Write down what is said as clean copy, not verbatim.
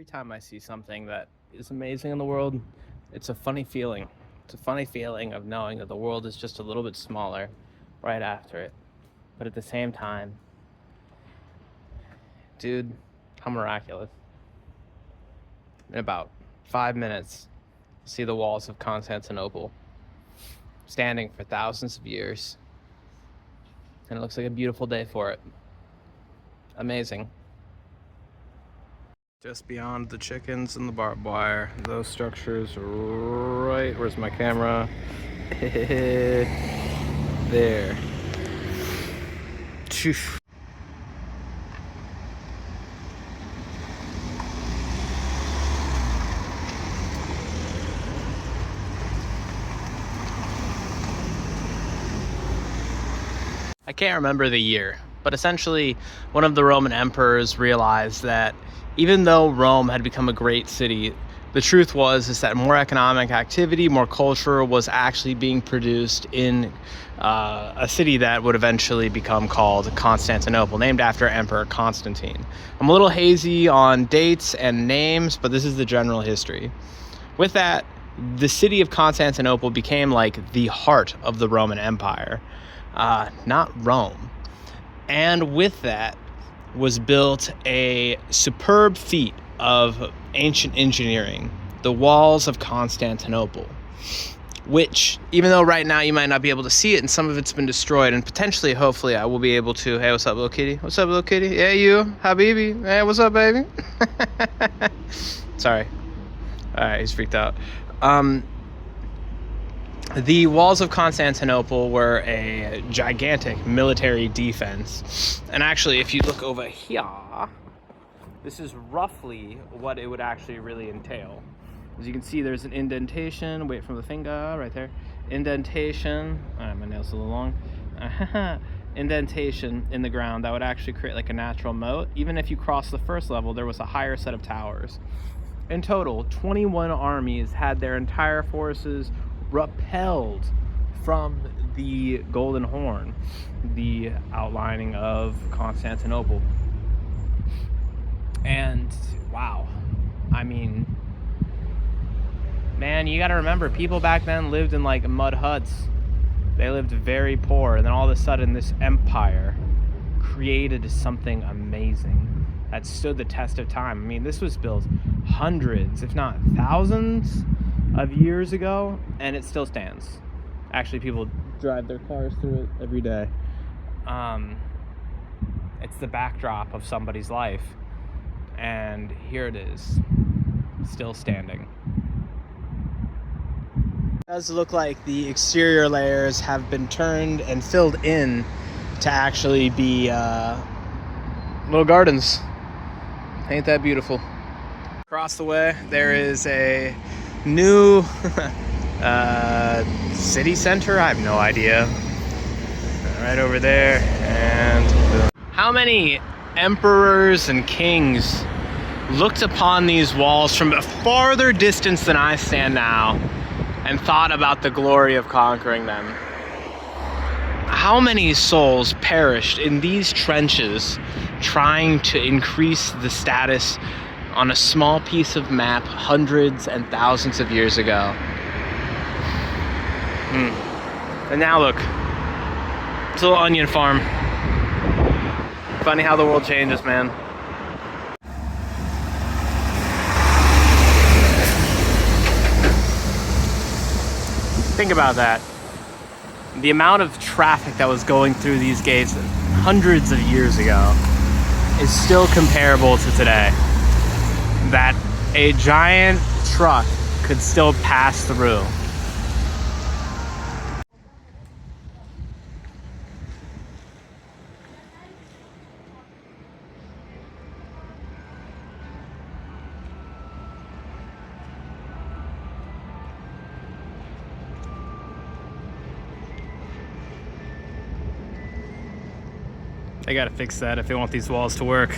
Every time I see something that is amazing in the world, it's a funny feeling. It's a funny feeling of knowing that the world is just a little bit smaller right after it. But at the same time, dude, how miraculous. In about 5 minutes, see the walls of Constantinople standing for thousands of years. And it looks like a beautiful day for it. Amazing. Just beyond the chickens and the barbed wire, those structures right, where's my camera? There. Phew. I can't remember the year, but essentially one of the Roman emperors realized that even though Rome had become a great city, the truth is that more economic activity, more culture was actually being produced in a city that would eventually become called Constantinople, named after Emperor Constantine. I'm a little hazy on dates and names, but this is the general history. With that, the city of Constantinople became like the heart of the Roman Empire, not Rome. And with that was built a superb feat of ancient engineering, the walls of Constantinople, which, even though right now you might not be able to see it and some of it's been destroyed, and potentially, hopefully, I will be able to. Hey, what's up, little kitty? What's up, little kitty? Yeah, you, Habibi. Hey, what's up, baby? Sorry. All right, he's freaked out. The walls of Constantinople were a gigantic military defense. And actually, if you look over here, this is roughly what it would actually really entail. As you can see, there's an indentation. Wait for the finger, right there. Indentation. All right, my nail's a little long. Indentation in the ground that would actually create like a natural moat. Even if you cross the first level, there was a higher set of towers. In total, 21 armies had their entire forces repelled from the Golden Horn, the outlining of Constantinople. And wow, I mean, man, you gotta remember, people back then lived in like mud huts. They lived very poor, and then all of a sudden this empire created something amazing that stood the test of time. I mean, this was built hundreds, if not thousands of years ago, and it still stands. Actually, people drive their cars through it every day. It's the backdrop of somebody's life, and here it is, still standing. It does look like the exterior layers have been turned and filled in to actually be little gardens. Ain't that beautiful? Across the way, there is a new city center. I have no idea. Right over there. And how many emperors and kings looked upon these walls from a farther distance than I stand now and thought about the glory of conquering them? How many souls perished in these trenches trying to increase the status on a small piece of map hundreds and thousands of years ago? And now look, it's a little onion farm. Funny how the world changes, man. Think about that. The amount of traffic that was going through these gates hundreds of years ago is still comparable to today. That a giant truck could still pass through. They gotta fix that if they want these walls to work.